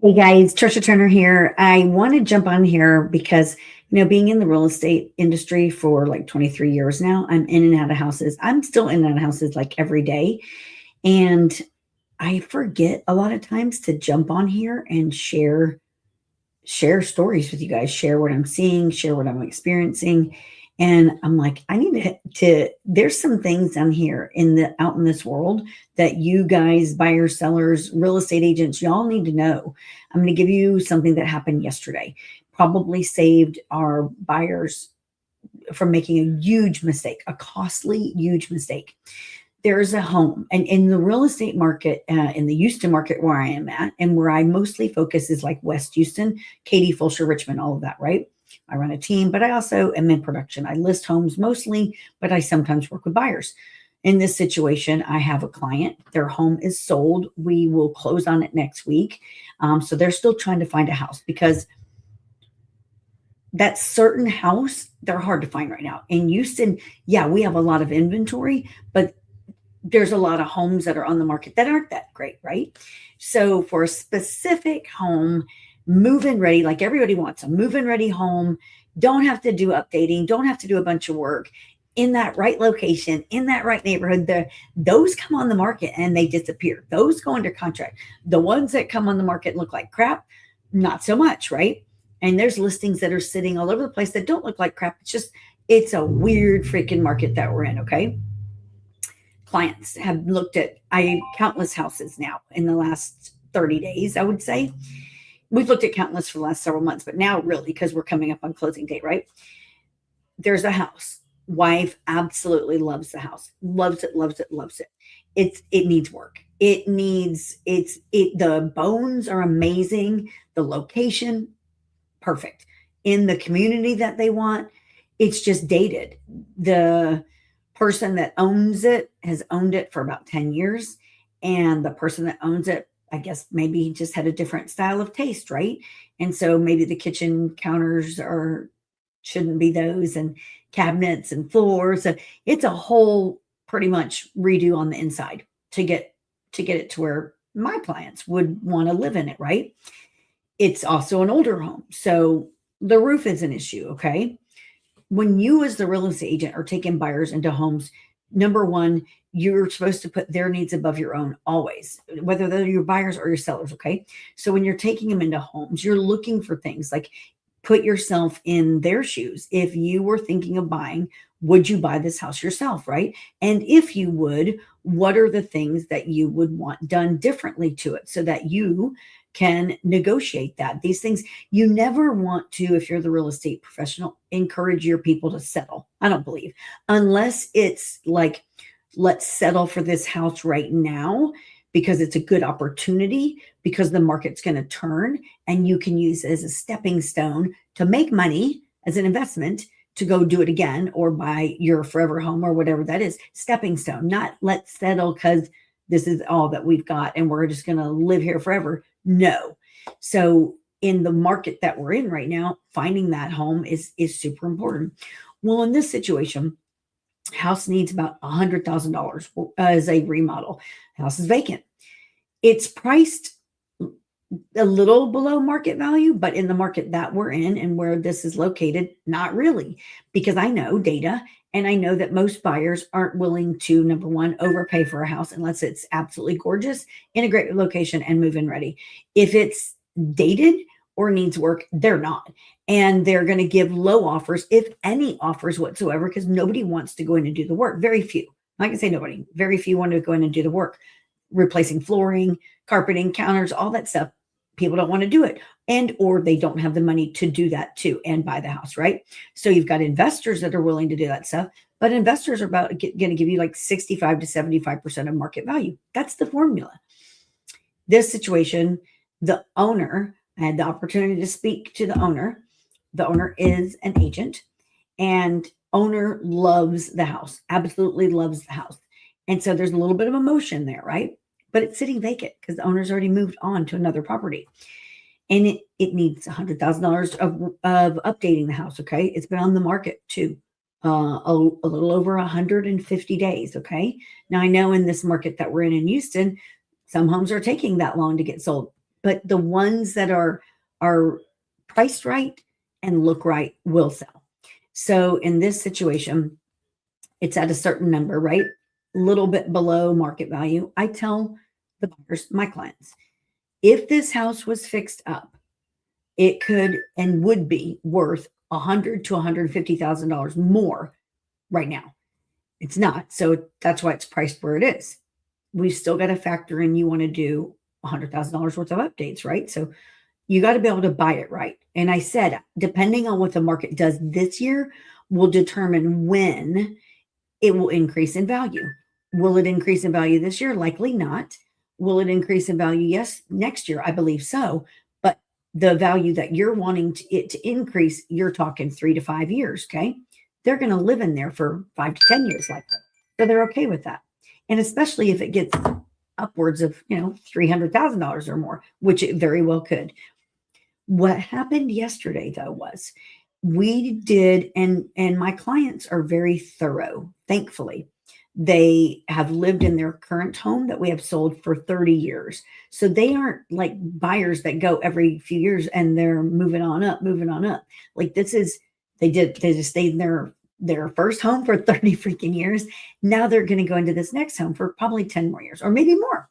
Hey guys, Trisha Turner here. I want to jump on here because, being in the real estate industry for like 23 years now, I'm in and out of houses. I'm still in and out of houses like every day. And I forget a lot of times to jump on here and share stories with you guys, share what I'm seeing, share what I'm experiencing. And I'm like, I need there's some things down here out in this world that you guys, buyers, sellers, real estate agents, y'all need to know. I'm going to give you something that happened yesterday. Probably saved our buyers from making a huge mistake, a costly, huge mistake. There's a home, and in the real estate market, in the Houston market where I am at, and where I mostly focus is like West Houston, Katy, Fulshear, Richmond, all of that, right? I run a team, but I also am in production. I list homes mostly, but I sometimes work with buyers. In this situation, I have a client. Their home is sold. We will close on it next week. So they're still trying to find a house because that certain house, they're hard to find right now. In Houston, yeah, we have a lot of inventory, but there's a lot of homes that are on the market that aren't that great, right? So for a specific home, move-in ready, like everybody wants a move-in ready home, don't have to do updating, don't have to do a bunch of work in that right location, in that right neighborhood. Those come on the market and they disappear. Those go under contract. The ones that come on the market and look like crap, not so much, right? And there's listings that are sitting all over the place that don't look like crap. It's a weird freaking market that we're in, okay? Clients have looked at countless houses now in the last 30 days, I would say. We've looked at countless for the last several months, but now really, because we're coming up on closing date, right? There's a house. Wife absolutely loves the house. Loves it, loves it, loves it. It needs work. The bones are amazing. The location, perfect. In the community that they want, it's just dated. The person that owns it has owned it for about 10 years. And the person that owns it, I guess maybe he just had a different style of taste, right? And so maybe the kitchen counters shouldn't be those, and cabinets and floors. So it's a whole pretty much redo on the inside to get it to where my clients would want to live in it, right? It's also an older home. So the roof is an issue, okay? When you as the real estate agent are taking buyers into homes, number one, you're supposed to put their needs above your own always, whether they're your buyers or your sellers, okay? So when you're taking them into homes, you're looking for things like put yourself in their shoes. If you were thinking of buying, would you buy this house yourself, right? And if you would, what are the things that you would want done differently to it so that you can negotiate that? These things you never want to, if you're the real estate professional, encourage your people to settle. I don't believe, unless it's like, let's settle for this house right now because it's a good opportunity, because the market's going to turn and you can use it as a stepping stone to make money as an investment to go do it again or buy your forever home or whatever that is. Stepping stone, not let's settle because this is all that we've got and we're just going to live here forever. No. So in the market that we're in right now, finding that home is super important. Well, in this situation, house needs about $100,000 as a remodel. House is vacant. It's priced a little below market value, but in the market that we're in and where this is located, not really, because I know data and I know that most buyers aren't willing to, number one, overpay for a house unless it's absolutely gorgeous, in a great location, and move in ready. If it's dated or needs work, they're not. And they're going to give low offers, if any offers whatsoever, because nobody wants to go in and do the work. Very few. I can say nobody. Very few want to go in and do the work. Replacing flooring, carpeting, counters, all that stuff. People don't want to do it, and or they don't have the money to do that too and buy the house, right? So you've got investors that are willing to do that stuff, but investors are about going to give you like 65 to 75% of market value. That's the formula. This situation, the owner, I had the opportunity to speak to the owner. The owner is an agent, and owner loves the house, absolutely loves the house. And so there's a little bit of emotion there, right? But it's sitting vacant because the owner's already moved on to another property. And it needs $100,000 of updating the house, okay? It's been on the market too, a little over 150 days, okay? Now, I know in this market that we're in Houston, some homes are taking that long to get sold, but the ones that are priced right and look right will sell. So in this situation, it's at a certain number, right? A little bit below market value. I tell the buyers, my clients, if this house was fixed up, it could and would be worth $100,000 to $150,000 more right now. It's not. So that's why it's priced where it is. We've still got to factor in you want to do $100,000 worth of updates, right? So you got to be able to buy it right. And I said, depending on what the market does this year, will determine when it will increase in value. Will it increase in value this year? Likely not. Will it increase in value? Yes, next year, I believe so. But the value that you're wanting it to increase, you're talking 3 to 5 years, okay? They're going to live in there for 5 to 10 years likely. So they're okay with that. And especially if it gets upwards of, $300,000 or more, which it very well could. What happened yesterday, though, was we did, and my clients are very thorough, thankfully. They have lived in their current home that we have sold for 30 years. So they aren't like buyers that go every few years and they're moving on up. Like this is, they just stayed in their first home for 30 freaking years. Now they're going to go into this next home for probably 10 more years or maybe more.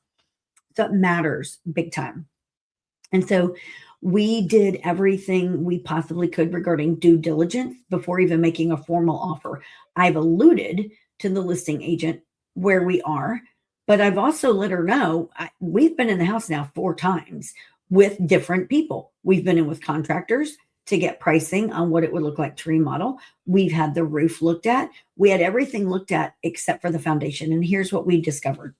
So it matters big time. And so we did everything we possibly could regarding due diligence before even making a formal offer. I've alluded to the listing agent where we are, but I've also let her know we've been in the house now 4 times with different people. We've been in with contractors to get pricing on what it would look like to remodel. We've had the roof looked at. We had everything looked at except for the foundation. And here's what we discovered.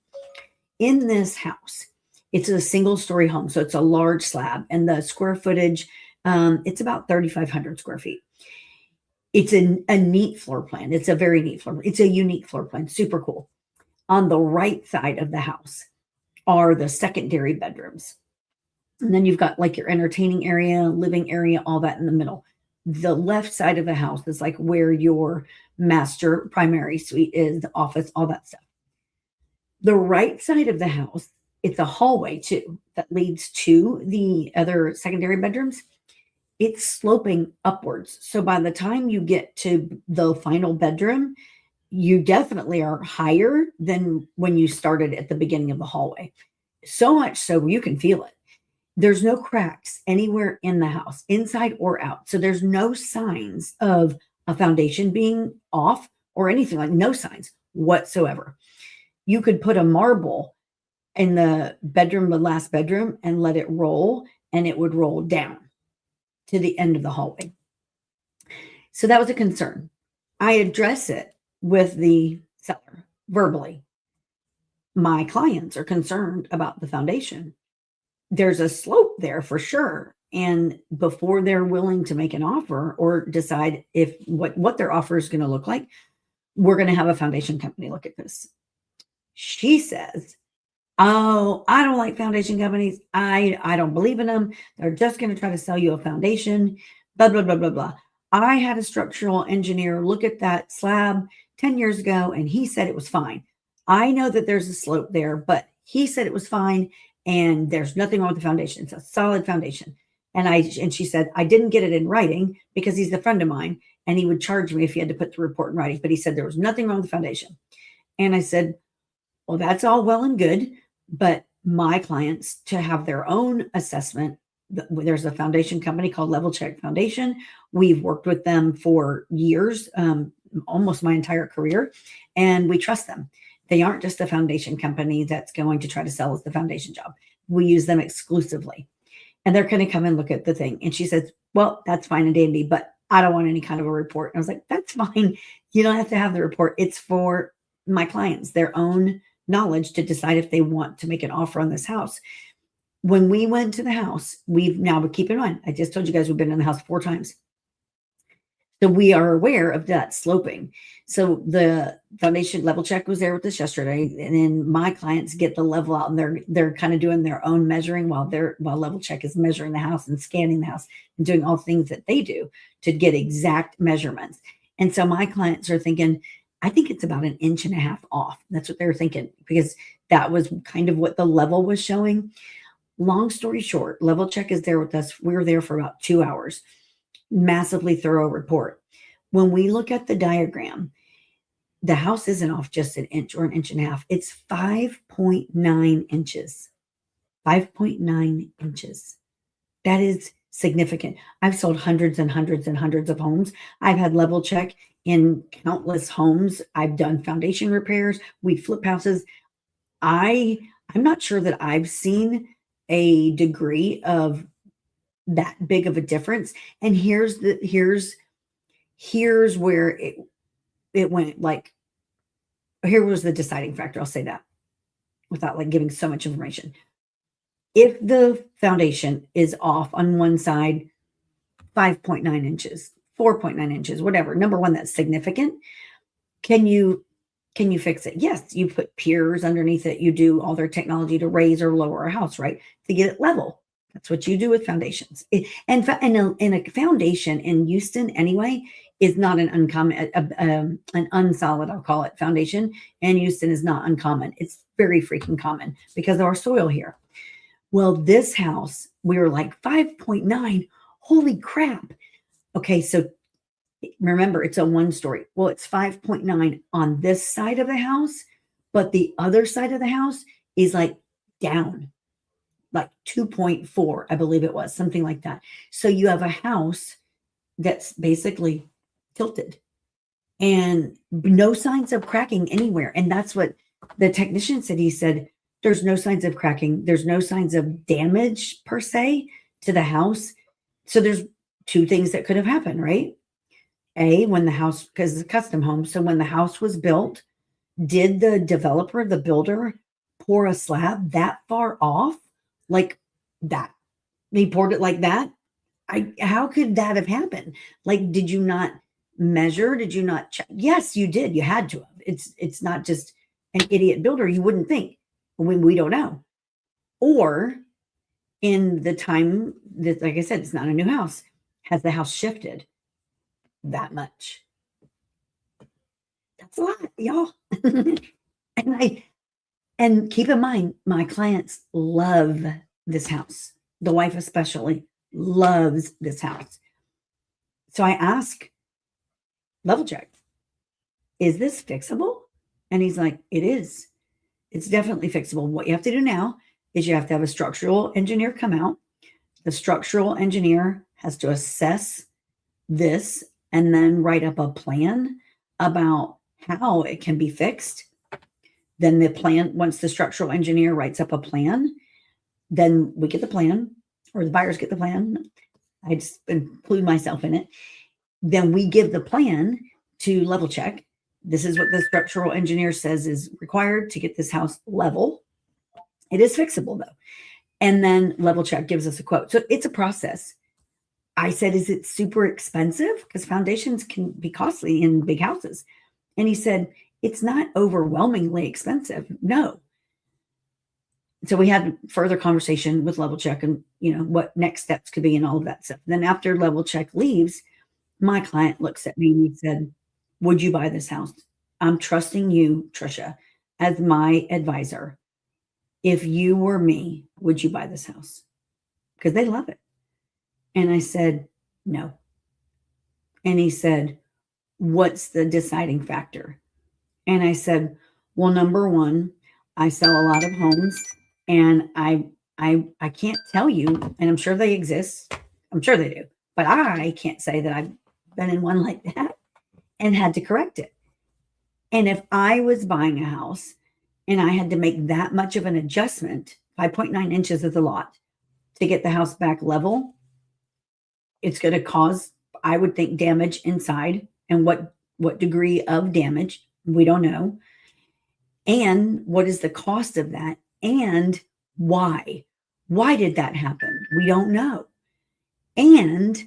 In this house, it's a single-story home, so it's a large slab, and the square footage, it's about 3,500 square feet. It's a neat floor plan. It's a very neat floor plan. It's a unique floor plan, super cool. On the right side of the house are the secondary bedrooms. And then you've got like your entertaining area, living area, all that in the middle. The left side of the house is like where your master primary suite is, the office, all that stuff. The right side of the house, it's a hallway too that leads to the other secondary bedrooms. It's sloping upwards. So by the time you get to the final bedroom, you definitely are higher than when you started at the beginning of the hallway. So much so you can feel it. There's no cracks anywhere in the house, inside or out. So there's no signs of a foundation being off or anything, like no signs whatsoever. You could put a marble in the bedroom, the last bedroom, and let it roll, and it would roll down to the end of the hallway. So that was a concern. I address it with the seller verbally. My clients are concerned about the foundation. There's a slope there for sure. And before they're willing to make an offer or decide if what their offer is going to look like, we're going to have a foundation company look at this. She says, "Oh, I don't like foundation companies. I don't believe in them. They're just going to try to sell you a foundation, blah, blah, blah, blah, blah." I had a structural engineer look at that slab 10 years ago, and he said it was fine. I know that there's a slope there, but he said it was fine, and there's nothing wrong with the foundation. It's a solid foundation. And she said, I didn't get it in writing because he's a friend of mine, and he would charge me if he had to put the report in writing. But he said there was nothing wrong with the foundation. And I said, well, that's all well and good, but my clients to have their own assessment. There's a foundation company called Level Check Foundation. We've worked with them for years, almost my entire career, and we trust them. They aren't just a foundation company that's going to try to sell us the foundation job. We use them exclusively, and they're going to come and look at the thing. And she says, well, that's fine and dandy, but I don't want any kind of a report. And I was like, that's fine. You don't have to have the report. It's for my clients, their own knowledge to decide if they want to make an offer on this house. When we went to the house, but keep in mind, I just told you guys we've been in the house 4 times. So we are aware of that sloping. So the foundation level check was there with us yesterday, and then my clients get the level out, and they're kind of doing their own measuring while level check is measuring the house and scanning the house and doing all things that they do to get exact measurements. And so my clients are thinking, I think it's about 1.5 inches off. That's what they were thinking, because that was kind of what the level was showing. Long story short, Level Check is there with us. We were there for about 2 hours. Massively thorough report. When we look at the diagram, the house isn't off just an inch or an inch and a half. It's 5.9 inches. 5.9 inches. That is significant. I've sold hundreds and hundreds and hundreds of homes. I've had Level Check in countless homes. I've done foundation repairs. We flip houses. I'm not sure that I've seen a degree of that big of a difference. And here's where it went. Like, here was the deciding factor. I'll say that without like giving so much information. If the foundation is off on one side, 5.9 inches, 4.9 inches, whatever, number one, that's significant. Can you fix it? Yes, you put piers underneath it. You do all their technology to raise or lower a house, right? To get it level. That's what you do with foundations. And a foundation in Houston anyway is not an uncommon, an unsolid, I'll call it, foundation. And Houston is not uncommon. It's very freaking common because of our soil here. Well, this house, we were like 5.9. Holy crap. Okay, so remember, it's a one story. Well, it's 5.9 on this side of the house, but the other side of the house is like down, like 2.4, I believe it was, something like that. So you have a house that's basically tilted and no signs of cracking anywhere. And that's what the technician said. He said, there's no signs of cracking. There's no signs of damage per se to the house. So there's two things that could have happened, right? A, when the house, because it's a custom home. So when the house was built, did the developer, the builder, pour a slab that far off? Like that? He poured it like that? How could that have happened? Like, did you not measure? Did you not check? Yes, you did. You had to have. It's not just an idiot builder. You wouldn't think. We don't know. Or in the time that, like I said, it's not a new house. Has the house shifted that much? That's a lot, y'all. and keep in mind, my clients love this house. The wife especially loves this house. So I ask Level Check, is this fixable? And he's like, it is. It's definitely fixable. What you have to do now is you have to have a structural engineer come out. The structural engineer has to assess this and then write up a plan about how it can be fixed. Then the plan, once the structural engineer writes up a plan, then we get the plan, or the buyers get the plan. I just include myself in it. Then we give the plan to Level Check. This is what the structural engineer says is required to get this house level. It is fixable though. And then Level Check gives us a quote. So it's a process. I said, is it super expensive? Because foundations can be costly in big houses. And he said, it's not overwhelmingly expensive. No. So we had further conversation with Level Check and, what next steps could be and all of that stuff. Then after Level Check leaves, my client looks at me and he said, would you buy this house? I'm trusting you, Trisha, as my advisor. If you were me, would you buy this house? Because they love it. And I said, no. And he said, what's the deciding factor? And I said, well, number one, I sell a lot of homes and I can't tell you, and I'm sure they exist. I'm sure they do, but I can't say that I've been in one like that and had to correct it. And if I was buying a house and I had to make that much of an adjustment, 5.9 inches is a lot to get the house back level, it's going to cause, I would think, damage inside. And what degree of damage, we don't know. And what is the cost of that? And why? Why did that happen? We don't know. And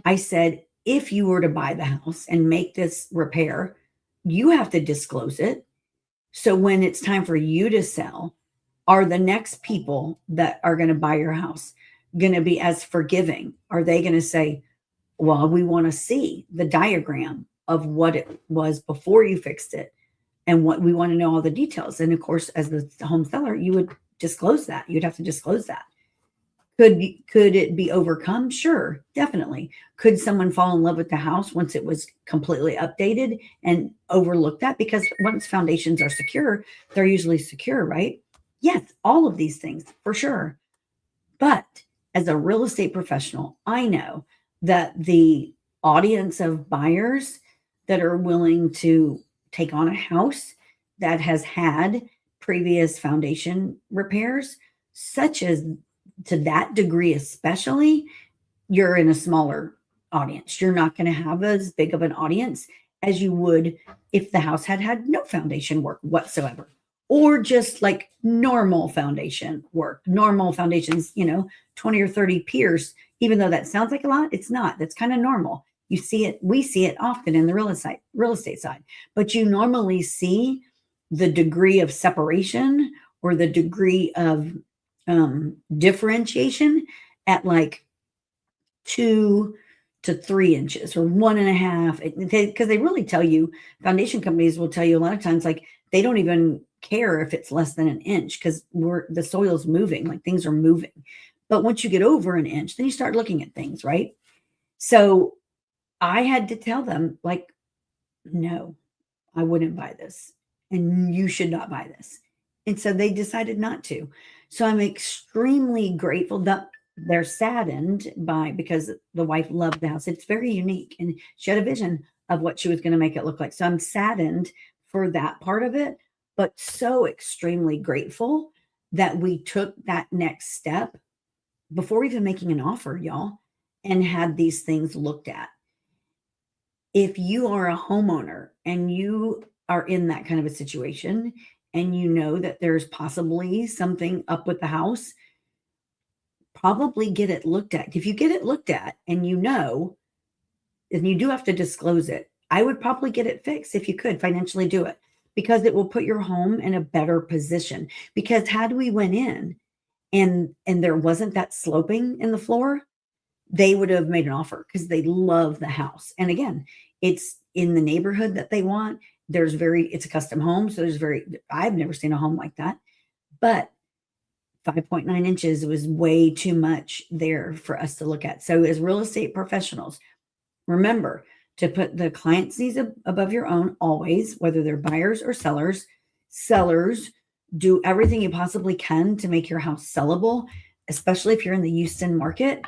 I said, if you were to buy the house and make this repair, you have to disclose it. So when it's time for you to sell, are the next people that are going to buy your house going to be as forgiving? Are they going to say, well, we want to see the diagram of what it was before you fixed it and what we want to know all the details. And of course, as the home seller, you would disclose that. You'd have to disclose that. Could it be overcome? Sure, definitely. Could someone fall in love with the house once it was completely updated and overlook that? Because once foundations are secure, they're usually secure, right? Yes, all of these things for sure. But as a real estate professional, I know that the audience of buyers that are willing to take on a house that has had previous foundation repairs, such as to that degree, especially, you're in a smaller audience. You're not going to have as big of an audience as you would if the house had had no foundation work whatsoever, or just like normal foundation work, normal foundations, 20 or 30 piers. Even though that sounds like a lot, it's not. That's kind of normal. You see it, we see it often in the real estate side, but you normally see the degree of separation or the degree of differentiation at like 2 to 3 inches or 1.5, because they really tell you, foundation companies will tell you a lot of times, like they don't even care if it's less than an inch because the soil's moving, like things are moving. But once you get over an inch, then you start looking at things, right? So I had to tell them, like, no, I wouldn't buy this, and you should not buy this. And so they decided not to. So I'm extremely grateful that they're saddened because the wife loved the house. It's very unique, and she had a vision of what she was going to make it look like. So I'm saddened for that part of it, but so extremely grateful that we took that next step before even making an offer, y'all, and had these things looked at. If you are a homeowner and you are in that kind of a situation and you know that there's possibly something up with the house, probably get it looked at. If you get it looked at and and you do have to disclose it, I would probably get it fixed if you could financially do it, because it will put your home in a better position. Because had we went in and there wasn't that sloping in the floor, they would have made an offer because they love the house. And again, it's in the neighborhood that they want. It's a custom home. So I've never seen a home like that, but 5.9 inches was way too much there for us to look at. So as real estate professionals, remember to put the client's needs above your own always, whether they're buyers or sellers. Sellers, do everything you possibly can to make your house sellable, especially if you're in the Houston market.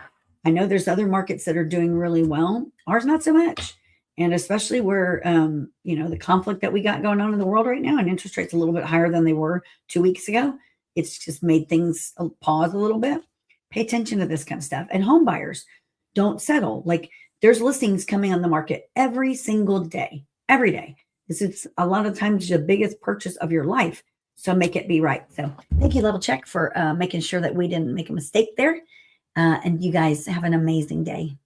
I know there's other markets that are doing really well. Ours, not so much. And especially where, the conflict that we got going on in the world right now, and interest rates a little bit higher than they were 2 weeks ago. It's just made things pause a little bit. Pay attention to this kind of stuff. And home buyers, don't settle. Like, there's listings coming on the market every single day, every day. This is a lot of times the biggest purchase of your life. So make it be right. So thank you, Level Check, for making sure that we didn't make a mistake there. And you guys have an amazing day.